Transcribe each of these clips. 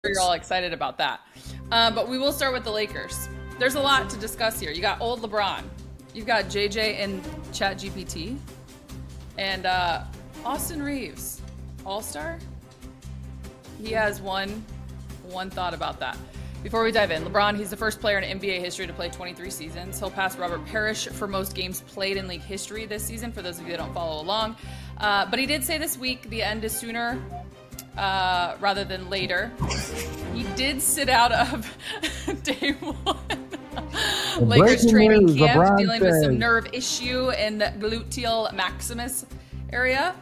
You're all excited about that. But we will start with the Lakers. There's a lot to discuss here. You got old LeBron. You've got JJ and ChatGPT. And Austin Reeves, All-Star. He has one thought about that. Before we dive in, LeBron, he's the first player in NBA history to play 23 seasons. He'll pass Robert Parrish for most games played in league history this season, for those of you that don't follow along. But he did say this week the end is sooner rather than later. He did sit out of day one. Lakers training camp, dealing with some nerve issue in the gluteal maximus area.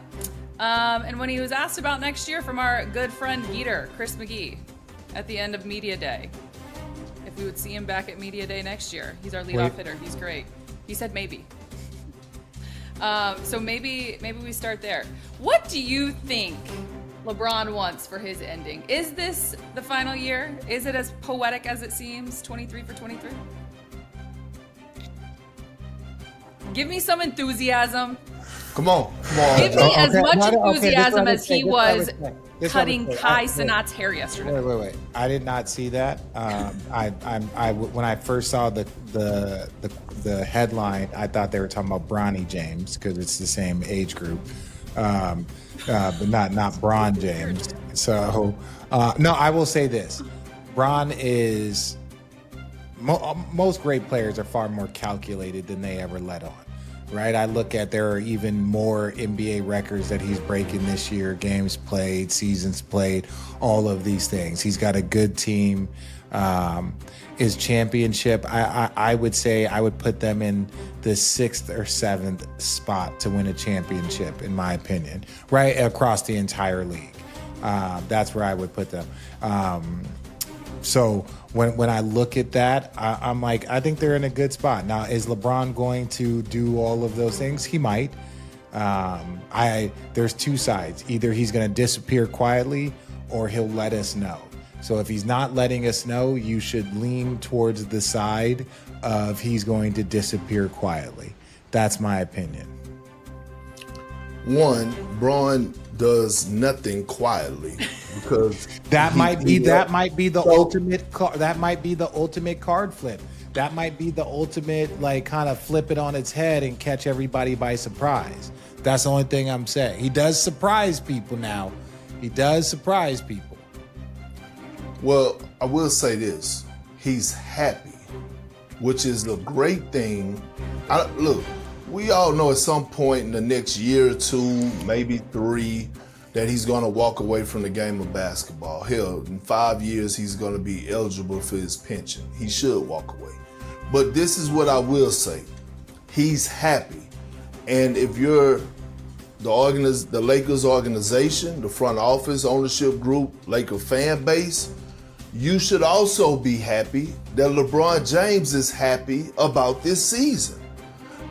And when he was asked about next year from our good friend Geeter, Chris McGee, at the end of Media Day, if we would see him back at Media Day next year. He's our leadoff hitter. He's great. He said maybe. So maybe we start there. What do you think LeBron wants for his ending? Is this the final year? Is it as poetic as it seems? 23 for 23? Give me some enthusiasm. Come on. Give me as much enthusiasm as he was cutting Kai Cenat's hair yesterday. Wait. I did not see that. When I first saw the headline, I thought they were talking about Bronny James because it's the same age group, but not Bron James. So no, I will say this: Bron is. Most great players are far more calculated than they ever let on, right? I look at there are even more NBA records that he's breaking this year, games played, seasons played, all of these things. He's got a good team. His championship, I would say I would put them in the 6th or 7th spot to win a championship, in my opinion, right? Across the entire league. That's where I would put them. So when I look at that, I'm like, I think they're in a good spot. Now, is LeBron going to do all of those things? He might. There's two sides. Either he's going to disappear quietly or he'll let us know. So if he's not letting us know, you should lean towards the side of he's going to disappear quietly. That's my opinion. One, Braun does nothing quietly because that might be the ultimate card flip. That might be the ultimate, like, kind of flip it on its head and catch everybody by surprise. That's the only thing I'm saying. He does surprise people now. He does surprise people. Well, I will say this. He's happy, which is the great thing. Look, we all know at some point in the next year or two, maybe 3, that he's going to walk away from the game of basketball. Hell, in 5 years, he's going to be eligible for his pension. He should walk away. But this is what I will say. He's happy. And if you're the Lakers organization, the front office, ownership group, Laker fan base, you should also be happy that LeBron James is happy about this season.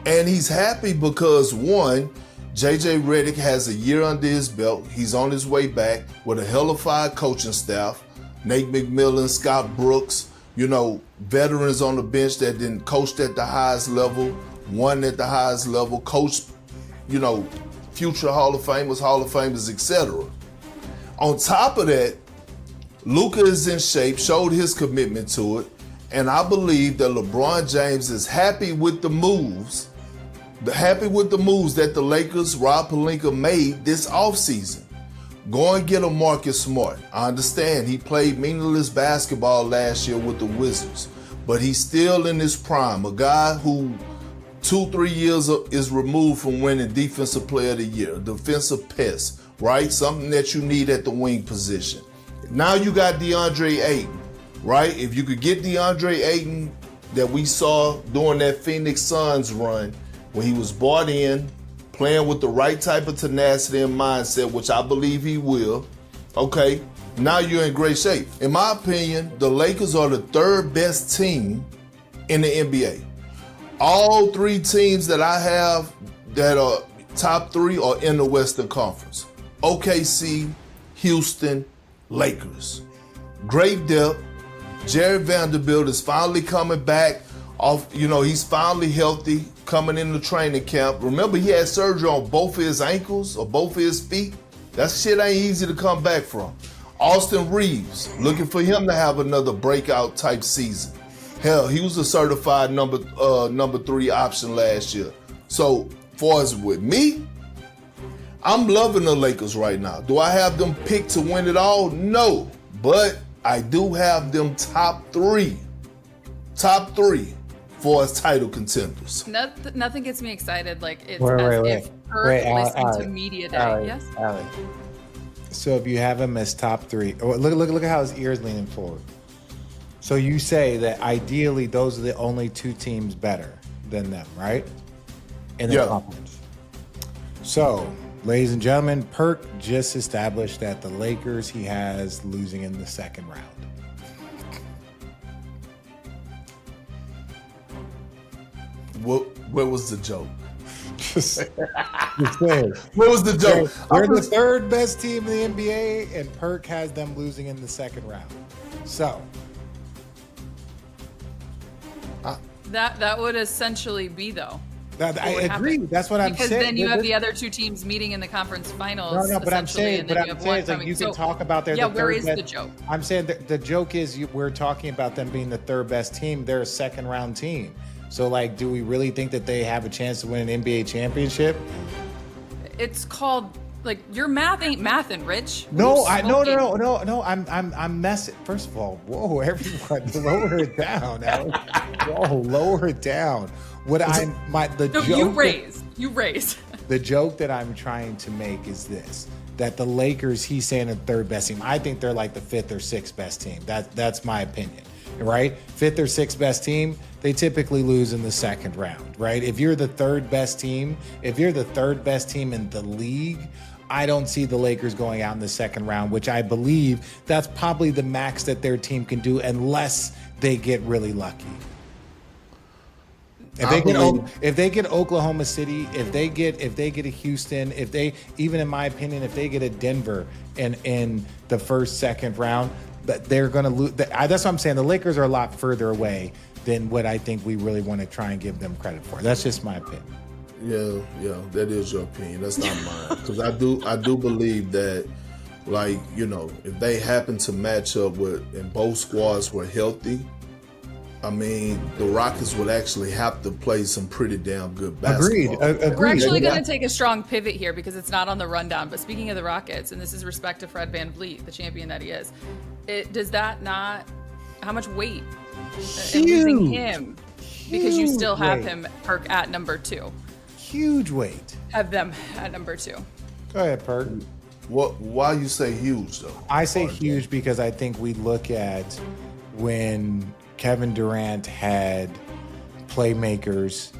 And he's happy because, one, JJ Redick has a year under his belt. He's on his way back with a hellified coaching staff. Nate McMillan, Scott Brooks, veterans on the bench that didn't coached at the highest level, won at the highest level, coached, future Hall of Famers, etc. On top of that, Luka is in shape, showed his commitment to it, and I believe that LeBron James is happy with the moves that the Lakers, Rob Pelinka, made this offseason. Go and get a Marcus Smart. I understand he played meaningless basketball last year with the Wizards, but he's still in his prime. A guy who 2-3 years is removed from winning Defensive Player of the Year, defensive pest, right? Something that you need at the wing position. Now you got DeAndre Ayton, right? If you could get DeAndre Ayton that we saw during that Phoenix Suns run, when he was bought in, playing with the right type of tenacity and mindset, which I believe he will, okay, now you're in great shape. In my opinion, the Lakers are the 3rd best team in the NBA. All 3 teams that I have that are top 3 are in the Western Conference. OKC, Houston, Lakers. Great depth. Jared Vanderbilt is finally coming back off, he's finally healthy coming into training camp. Remember, he had surgery on both of his ankles or both of his feet. That shit ain't easy to come back from. Austin Reeves, looking for him to have another breakout type season. Hell, he was a certified number 3 option last year. So, far as with me, I'm loving the Lakers right now. Do I have them picked to win it all? No, but I do have them top three for as title contenders. Nothing gets me excited like it's Wait. if Perk listened to media day. Yes. Allie. So if you have him as top 3, look at how his ear's leaning forward. So you say that ideally those are the only 2 teams better than them, right? In the conference. So, ladies and gentlemen, Perk just established that the Lakers he has losing in the second round. What was the joke? Just saying. What was the joke? They're the third best team in the NBA, and Perk has them losing in the second round. So that would essentially be though. I agree. That's what I'm saying. Because then you have the other 2 teams meeting in the conference finals. No, but I'm saying, is like you can talk about their. Yeah, where is the joke? I'm saying the joke is we're talking about them being the third best team. They're a second round team. So, like, do we really think that they have a chance to win an NBA championship? It's called, like, your math ain't mathin', Rich. No. I'm messing. First of all, whoa, everyone, lower it down. Whoa, lower it down. You raise. The joke that I'm trying to make is this: that the Lakers, he's saying the third best team. I think they're like the 5th or 6th best team. That's my opinion, right? 5th or 6th best team. They typically lose in the second round, right? If you're the third best team in the league, I don't see the Lakers going out in the second round, which I believe that's probably the max that their team can do unless they get really lucky. If they get Oklahoma City, if they get a Houston, even in my opinion, if they get a Denver in the first, second round, they're going to lose. That's what I'm saying. The Lakers are a lot further away than what I think we really want to try and give them credit for. That's just my opinion. Yeah, that is your opinion. That's not mine. Because I do believe that, like, you know, if they happen to match up and both squads were healthy, I mean, the Rockets would actually have to play some pretty damn good basketball. Agreed. We're actually going to take a strong pivot here because it's not on the rundown. But speaking of the Rockets, and this is respect to Fred VanVleet, the champion that he is, does that not? How much weight in losing him? Because you still have him Perk at number 2. Huge weight. Have them at number 2. Go ahead, Perk. Why you say huge though? I say huge because I think we look at when Kevin Durant had playmakers,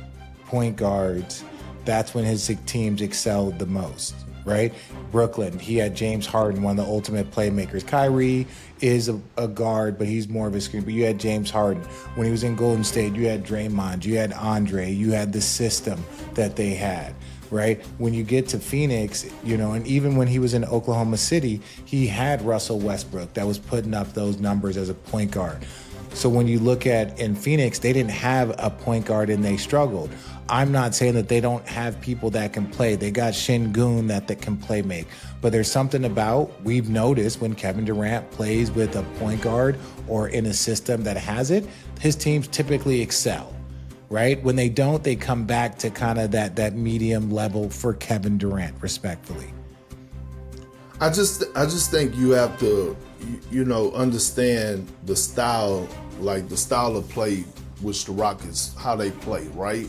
point guards, that's when his teams excelled the most, right? Brooklyn, he had James Harden, one of the ultimate playmakers. Kyrie is a guard, but he's more of a screen. But you had James Harden. When he was in Golden State, you had Draymond, you had Andre, you had the system that they had, right? When you get to Phoenix, you know, and even when he was in Oklahoma City, he had Russell Westbrook that was putting up those numbers as a point guard. So when you look at in Phoenix, they didn't have a point guard and they struggled. I'm not saying that they don't have people that can play. They got Şengün that can play make. But there's something about, we've noticed when Kevin Durant plays with a point guard or in a system that has it, his teams typically excel, right? When they don't, they come back to kind of that medium level for Kevin Durant, respectfully. I just think you have to, you know, understand the style, like the style of play which the Rockets, how they play, right?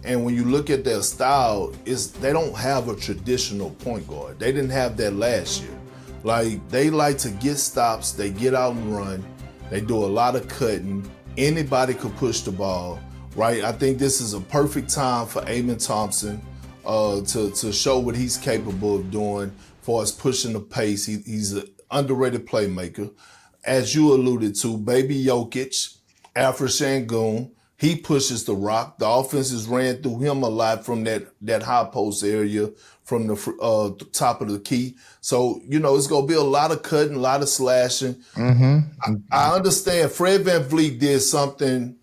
And when you look at their style, they don't have a traditional point guard. They didn't have that last year. Like, they like to get stops, they get out and run, they do a lot of cutting. Anybody could push the ball, right? I think this is a perfect time for Amen Thompson to show what he's capable of doing as far as pushing the pace. He's an underrated playmaker. As you alluded to, baby Jokic, Alfred Şengün, he pushes the rock. The offenses ran through him a lot from that high post area from the top of the key. So, you know, it's going to be a lot of cutting, a lot of slashing. Mm-hmm. I understand Fred VanVleet did something